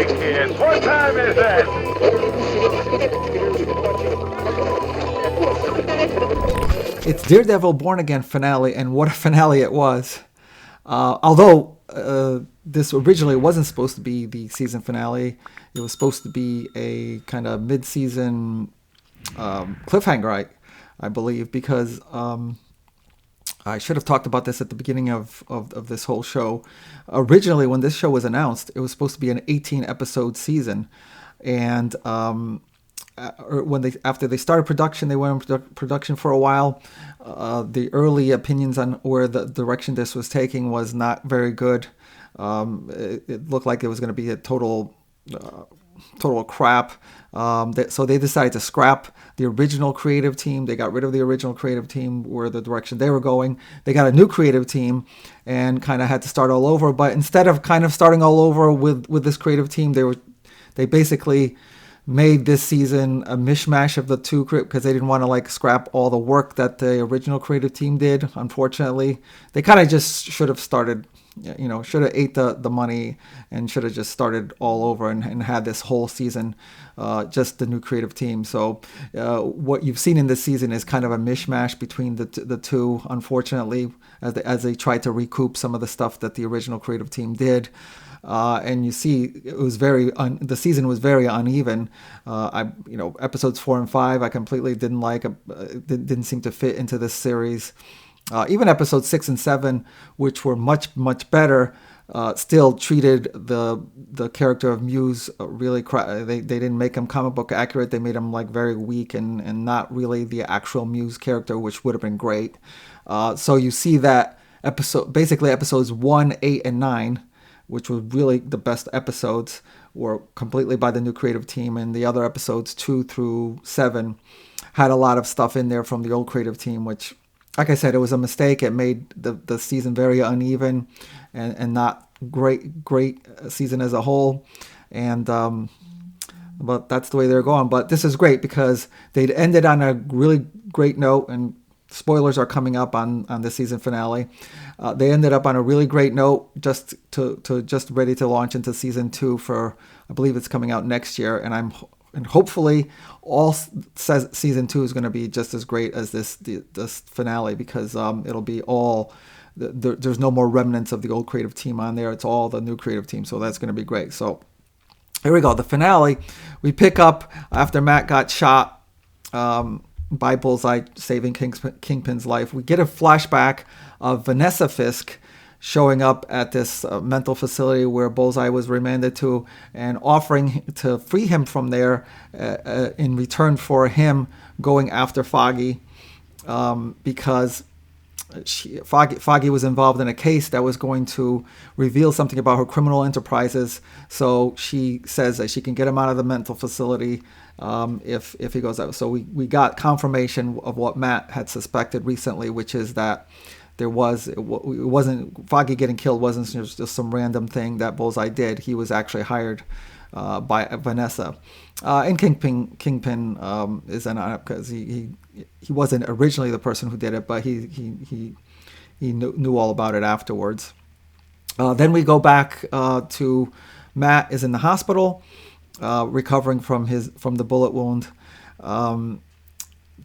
Hey kids, what time is it? It's Daredevil Born Again finale, and what a finale it was. Although this originally wasn't supposed to be the season finale, it was supposed to be a kind of mid-season cliffhanger, I believe, because I should have talked about this at the beginning of this whole show. Originally, when this show was announced, it was supposed to be an 18-episode season, and after they started production, they went into production for a while. The early opinions on where the direction this was taking was not very good. It looked like it was going to be a total crap. So they decided to scrap the original creative team. They got rid of the original creative team where the direction they were going. They got a new creative team and kind of had to start all over. But instead of kind of starting all over with this creative team, they basically made this season a mishmash of the two, because they didn't want to scrap all the work that the original creative team did. Unfortunately, they kind of just should have started, should have ate the money and should have just started all over and had this whole season just the new creative team. So what you've seen in this season is kind of a mishmash between the two, unfortunately, as they tried to recoup some of the stuff that the original creative team did. And you see, it was the season was very uneven. Episodes 4 and 5, I completely didn't like. Didn't seem to fit into this series. Even episodes 6 and 7, which were much, much better, still treated the character of Muse really. They didn't make him comic book accurate. They made him very weak and not really the actual Muse character, which would have been great. So you see that episodes 1, 8, and 9. Which was really the best episodes, were completely by the new creative team, and the other episodes 2 through 7 had a lot of stuff in there from the old creative team, which, like I said, it was a mistake. It made the season very uneven and not great season as a whole. And but that's the way they're going. But this is great because they'd ended on a really great note, and spoilers are coming up on the season finale. They ended up on a really great note, just ready to launch into season 2 for, I believe it's coming out next year, and hopefully all season 2 is going to be just as great as this finale, because it'll be all. There's no more remnants of the old creative team on there. It's all the new creative team, so that's going to be great. So here we go. The finale, we pick up after Matt got shot by Bullseye, saving Kingpin's life. We get a flashback of Vanessa Fisk showing up at this mental facility where Bullseye was remanded to, and offering to free him from there in return for him going after Foggy, because Foggy was involved in a case that was going to reveal something about her criminal enterprises. So she says that she can get him out of the mental facility if he goes out. So we got confirmation of what Matt had suspected recently, which is that it wasn't Foggy getting killed wasn't just some random thing that Bullseye did. He was actually hired by Vanessa. And Kingpin is an because he wasn't originally the person who did it, but he knew all about it afterwards. Then we go back to Matt is in the hospital, recovering from the bullet wound.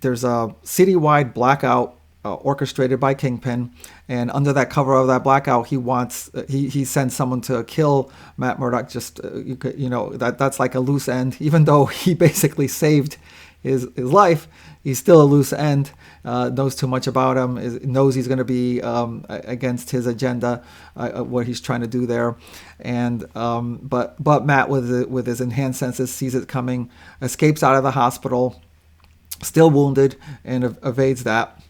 There's a citywide blackout orchestrated by Kingpin, and under that cover of that blackout, he sends someone to kill Matt Murdock. Just that's like a loose end. Even though he basically saved his life, he's still a loose end. Knows too much about him. Knows he's going to be against his agenda, what he's trying to do there. And but Matt, with his enhanced senses, sees it coming, escapes out of the hospital, still wounded, and evades that.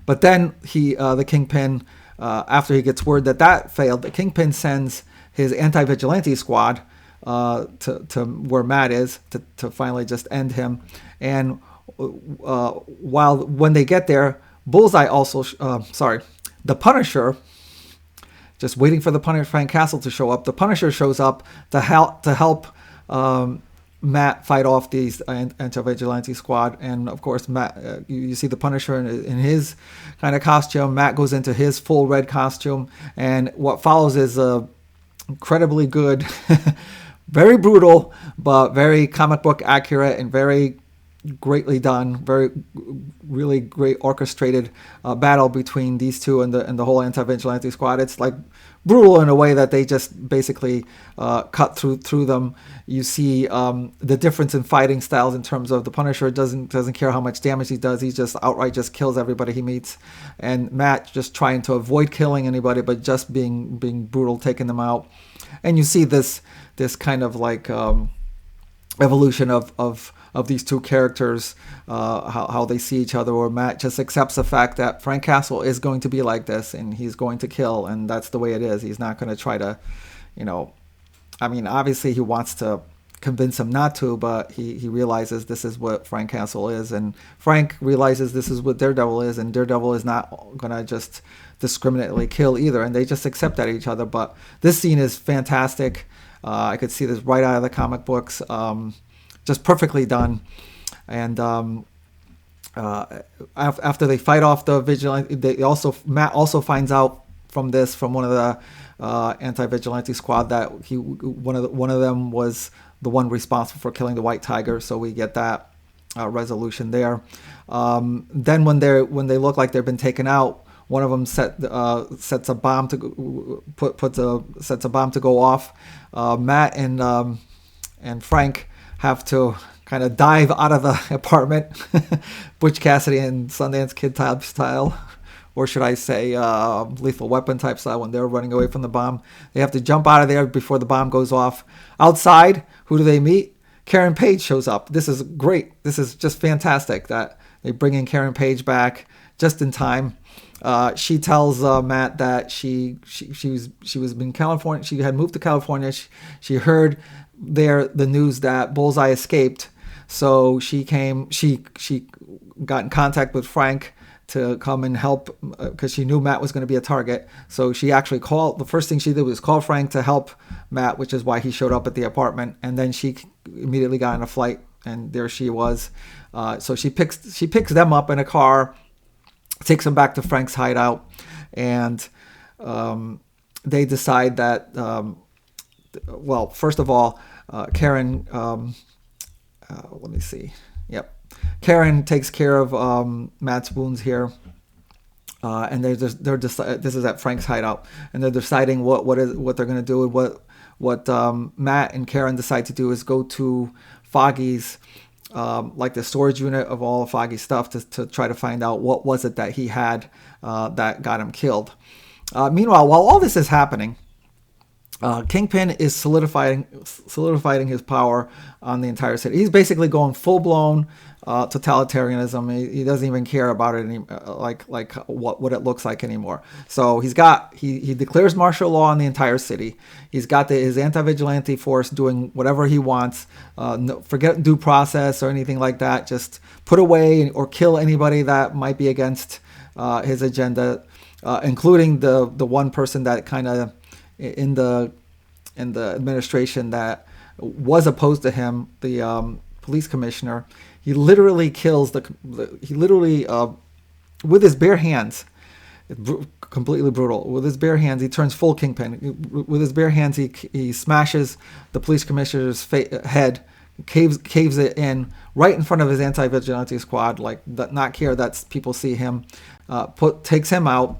But then the Kingpin, after he gets word that failed, the Kingpin sends his anti-vigilante squad to where Matt is to finally just end him. And when they get there, Bullseye also, the Punisher, just waiting for the Punisher Frank Castle to show up. The Punisher shows up to help Matt fight off these anti-vigilante squad, and of course Matt, you see the Punisher in his kind of costume. Matt goes into his full red costume, and what follows is a incredibly good very brutal, but very comic book accurate and very greatly done. Really great orchestrated battle between these two and the whole anti-vigilante squad. It's like brutal in a way that they just basically cut through them. You see the difference in fighting styles in terms of the Punisher doesn't care how much damage he does. He just outright just kills everybody he meets, and Matt just trying to avoid killing anybody but just being brutal, taking them out. And you see this kind of like evolution of these two characters, how they see each other, where Matt just accepts the fact that Frank Castle is going to be like this and he's going to kill, and that's the way it is. He's not going to try to, I mean, obviously he wants to convince him not to, but he realizes this is what Frank Castle is, and Frank realizes this is what Daredevil is, and Daredevil is not going to just discriminately kill either, and they just accept that each other. But this scene is fantastic. I could see this right out of the comic books. Just perfectly done. And after they fight off the vigilante, Matt also finds out from one of the anti-vigilante squad that one of them was the one responsible for killing the White Tiger. So we get that resolution there. Then when they look like they've been taken out, one of them sets a bomb to sets a bomb to go off. Matt and Frank have to kind of dive out of the apartment, Butch Cassidy and Sundance Kid type style, or should I say Lethal Weapon type style, when they're running away from the bomb. They have to jump out of there before the bomb goes off. Outside, who do they meet? Karen Page shows up. This is great. This is just fantastic that they bring in Karen Page back just in time. She tells Matt that she was in California. She had moved to California. She heard the news that Bullseye escaped, so she got in contact with Frank to come and help, because she knew Matt was going to be a target. So she actually the first thing she did was call Frank to help Matt, which is why he showed up at the apartment, and then she immediately got on a flight, and there she was. So she picks them up in a car, takes them back to Frank's hideout, and they decide that first of all, Karen, let me see. Yep. Karen takes care of Matt's wounds here. And this is at Frank's hideout, and they're deciding what they're going to do. And what Matt and Karen decide to do is go to Foggy's, like the storage unit of all of Foggy's stuff, to try to find out what was it that he had that got him killed. Meanwhile, while all this is happening, Kingpin is solidifying his power on the entire city. He's basically going full-blown totalitarianism. He doesn't even care about it like what it looks like anymore. So he declares martial law on the entire city. He's got his anti-vigilante force doing whatever he wants. Forget due process or anything like that. Just put away or kill anybody that might be against his agenda, including the one person that kind of in the administration that was opposed to him, the police commissioner. He literally kills with his bare hands. Completely brutal. With his bare hands, he turns full Kingpin. With his bare hands, he smashes the police commissioner's head, caves it in right in front of his anti-vigilante squad, like not care that people see him. Takes him out.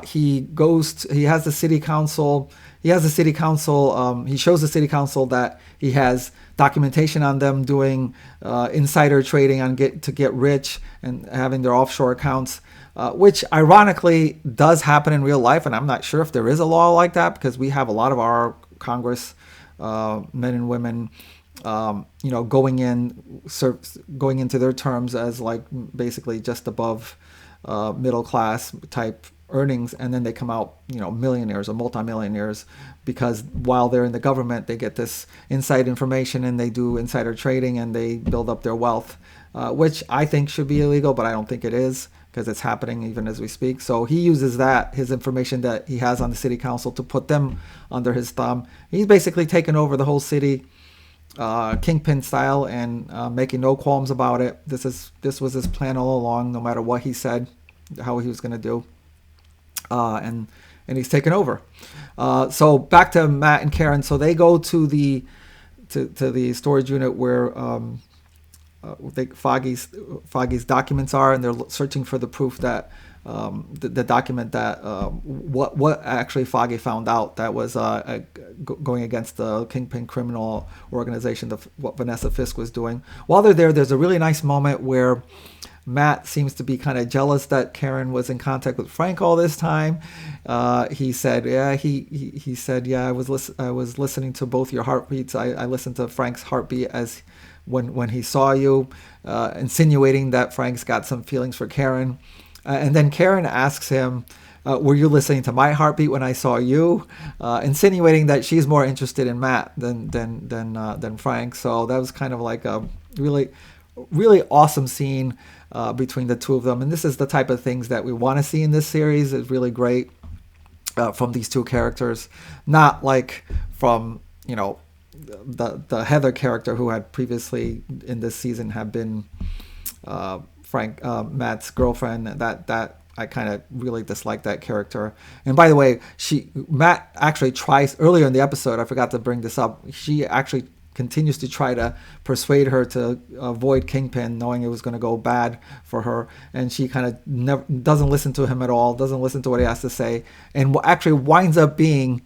He has the city council. He shows the city council that he has documentation on them doing insider trading to get rich and having their offshore accounts, which ironically does happen in real life. And I'm not sure if there is a law like that, because we have a lot of our Congress men and women, going into their terms as like basically just above middle class type earnings, and then they come out millionaires or multimillionaires, because while they're in the government they get this inside information and they do insider trading and they build up their wealth, which I think should be illegal, but I don't think it is, because it's happening even as we speak. So he uses his information that he has on the city council to put them under his thumb. He's basically taken over the whole city, Kingpin style, and making no qualms about it. This was his plan all along, no matter what he said, how he was going to do. And and he's taken over. So back to Matt and Karen. So they go to the storage unit where Foggy's documents are, and they're searching for the proof that the document that what actually Foggy found out that was going against the Kingpin criminal organization, what Vanessa Fisk was doing. While they're there, there's a really nice moment where Matt seems to be kind of jealous that Karen was in contact with Frank all this time. He said, he said, I was listening to both your heartbeats. I listened to Frank's heartbeat as when he saw you, insinuating that Frank's got some feelings for Karen. And then Karen asks him, were you listening to my heartbeat when I saw you? Insinuating that she's more interested in Matt than Frank. So that was kind of like a really, really awesome scene between the two of them. And this is the type of things that we want to see in this series. It's really great from these two characters. Not like from, the Heather character who had previously in this season had been Matt's girlfriend. That I kind of really dislike that character. And by the way, Matt actually tries earlier in the episode. I forgot to bring this up. She actually continues to try to persuade her to avoid Kingpin, knowing it was going to go bad for her, and she kind of never doesn't listen to him at all, doesn't listen to what he has to say, and actually winds up being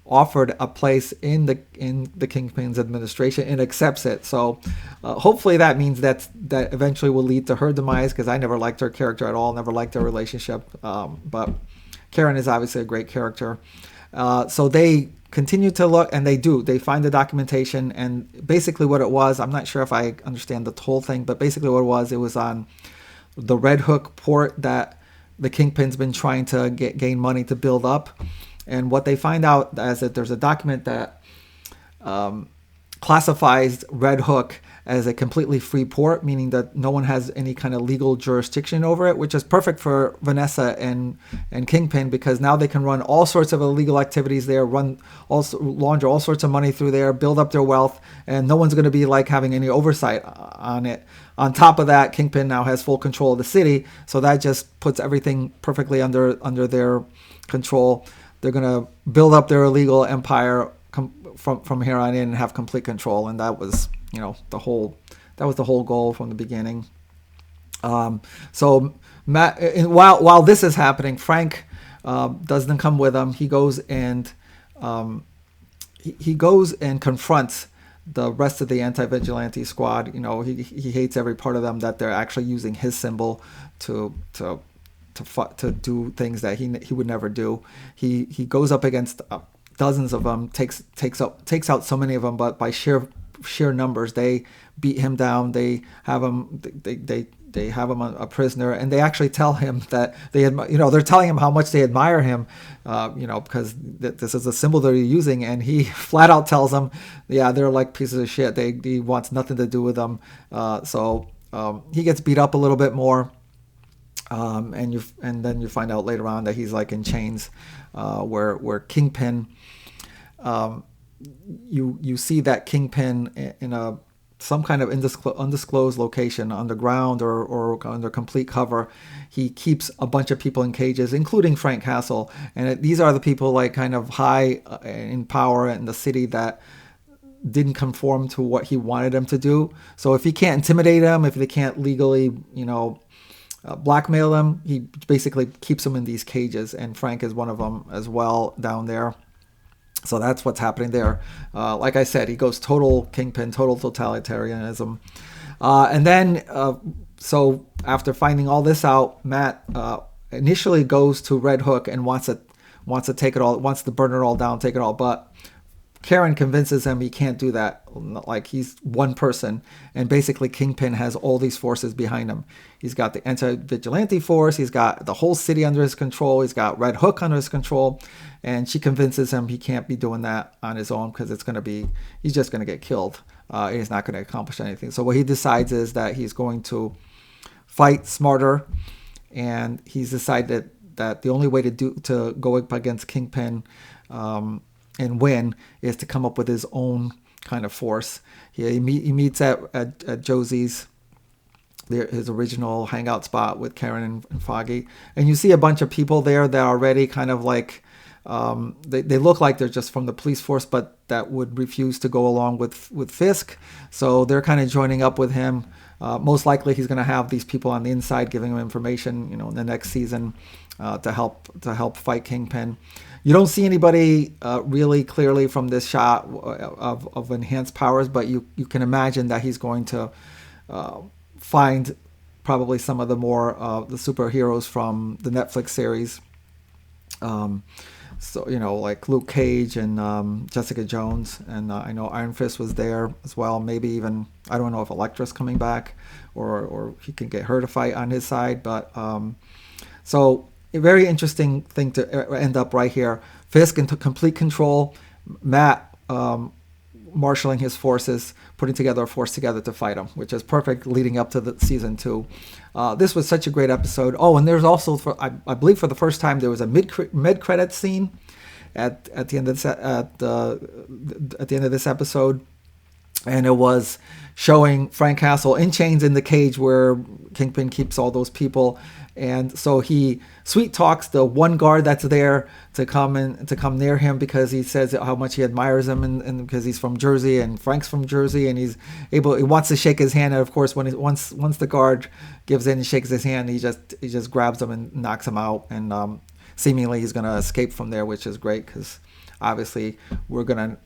offered a place in the Kingpin's administration and accepts it. So hopefully that means that eventually will lead to her demise, because I never liked her character at all, never liked their relationship. But Karen is obviously a great character. So they continue to look, and they find the documentation, and basically what it was, I'm not sure if I understand the whole thing, but basically what it was on the Red Hook port that the Kingpin's been trying to gain money to build up. And what they find out is that there's a document that classifies Red Hook as a completely free port, meaning that no one has any kind of legal jurisdiction over it, which is perfect for Vanessa and Kingpin, because now they can run all sorts of illegal activities there, launder all sorts of money through there, build up their wealth, and no one's going to be like having any oversight on it. On top of that, Kingpin now has full control of the city, so that just puts everything perfectly under their control. They're going to build up their illegal empire from here on in and have complete control, and that was the whole goal from the beginning. So Matt, while this is happening, Frank doesn't come with them. He goes and confronts the rest of the anti-vigilante squad. He hates every part of them, that they're actually using his symbol to do things that he would never do. He goes up against dozens of them, takes out so many of them, but by sheer numbers, they beat him down. They have him a prisoner, and they actually tell him that they're telling him how much they admire him, because this is a symbol they're using, and he flat out tells them, they're like pieces of shit. He wants nothing to do with them. So he gets beat up a little bit more. And then you find out later on that he's like in chains, where Kingpin, you see that Kingpin in some kind of undisclosed location underground or under complete cover. He keeps a bunch of people in cages, including Frank Castle, and these are the people like kind of high in power in the city that didn't conform to what he wanted them to do. So if he can't intimidate them, if they can't legally, blackmail them, he basically keeps them in these cages, and Frank is one of them as well down there. So that's what's happening there. Like I said, he goes total Kingpin, total totalitarianism. And then, so after finding all this out, Matt initially goes to Red Hook and wants to take it all, wants to burn it all down, take it all, but Karen convinces him he can't do that. Like, he's one person, and basically Kingpin has all these forces behind him. He's got the anti-vigilante force, he's got the whole city under his control, he's got Red Hook under his control, and she convinces him he can't be doing that on his own, because he's just going to get killed. He's not going to accomplish anything. So what he decides is that he's going to fight smarter, and he's decided that the only way to go up against Kingpin and win is to come up with his own kind of force. He meets at Josie's his original hangout spot with Karen and Foggy. And you see a bunch of people there that are already kind of like, they look like they're just from the police force, but that would refuse to go along with Fisk. So they're kind of joining up with him. Most likely he's going to have these people on the inside giving him information, in the next season to help fight Kingpin. You don't see anybody really clearly from this shot of enhanced powers, but you can imagine that he's going to find probably some of the more the superheroes from the Netflix series. So, like Luke Cage and Jessica Jones. And I know Iron Fist was there as well. Maybe even, I don't know if Elektra's coming back or he can get her to fight on his side. But so a very interesting thing to end up right here. Fisk into complete control. Matt marshaling his forces, putting together a force together to fight him, which is perfect leading up to the season 2. This was such a great episode. Oh, and there's also, I believe for the first time, there was a mid-credit scene at the end of this episode, and it was showing Frank Castle in chains in the cage where Kingpin keeps all those people. And so he sweet talks the one guard that's there to come near him because he says how much he admires him and because he's from Jersey and Frank's from Jersey and he wants to shake his hand, and of course once the guard gives in and shakes his hand, he just grabs him and knocks him out, and seemingly he's gonna escape from there, which is great because obviously we're gonna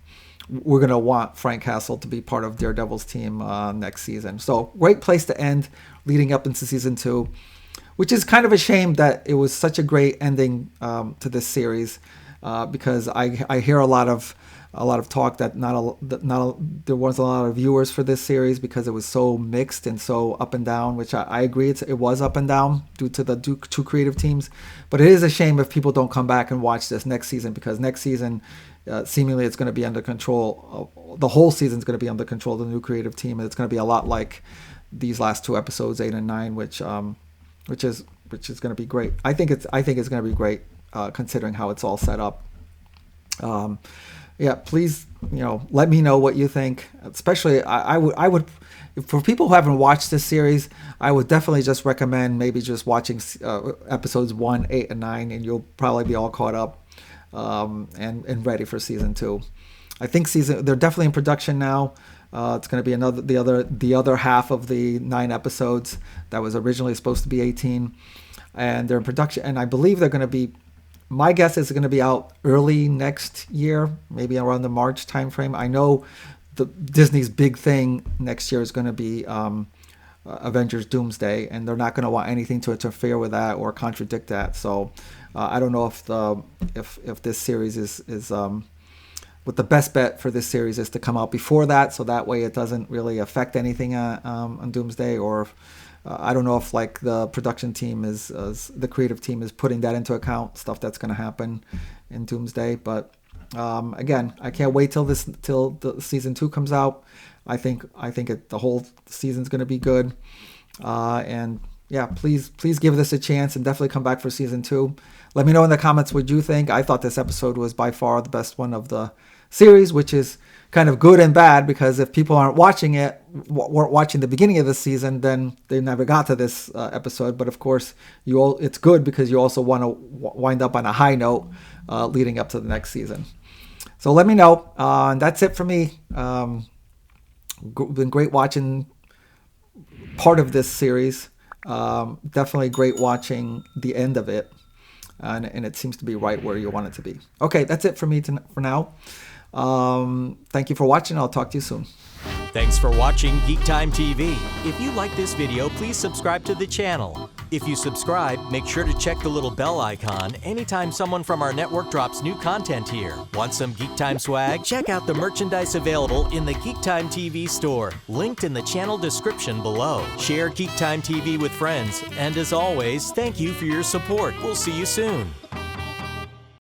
want Frank Castle to be part of Daredevil's team next season. So great place to end leading up into season 2. Which is kind of a shame that it was such a great ending to this series, because I hear a lot of talk that there wasn't a lot of viewers for this series because it was so mixed and so up and down. Which I agree it was up and down due to the two creative teams, but it is a shame if people don't come back and watch this next season, because next season seemingly it's going to be under control. The whole season is going to be under control of the new creative team, and it's going to be a lot like these last 2 episodes, 8 and 9, which is going to be great. I think it's going to be great considering how it's all set up. Please, let me know what you think. Especially, I would, for people who haven't watched this series, I would definitely just recommend maybe just watching episodes 1, 8, and 9, and you'll probably be all caught up and ready for season 2. I think they're definitely in production now. It's going to be the other half of the 9 episodes that was originally supposed to be 18, and they're in production. And I believe they're going to be. My guess is it's going to be out early next year, maybe around the March timeframe. I know Disney's big thing next year is going to be Avengers Doomsday, and they're not going to want anything to interfere with that or contradict that. So I don't know if this series is what the best bet for this series is to come out before that, so that way it doesn't really affect anything on Doomsday, or I don't know if like the production team the creative team is putting that into account, stuff that's going to happen in Doomsday. But again, I can't wait till the season 2 comes out. I think the whole season's going to be good, and yeah, please give this a chance and definitely come back for season 2. Let me know in the comments what you think. I thought this episode was by far the best one of the series, which is kind of good and bad, because if people weren't watching the beginning of the season, then they never got to this episode. But of course, it's good because you also want to wind up on a high note leading up to the next season. So let me know. And that's it for me. Been great watching part of this series. Definitely great watching the end of it. And it seems to be right where you want it to be. Okay, that's it for me for now. Thank you for watching. I'll talk to you soon. Thanks for watching GeekTime TV. If you like this video, please subscribe to the channel. If you subscribe, make sure to check the little bell icon anytime someone from our network drops new content here. Want some GeekTime swag? Check out the merchandise available in the GeekTime TV store, linked in the channel description below. Share GeekTime TV with friends, and as always, thank you for your support. We'll see you soon.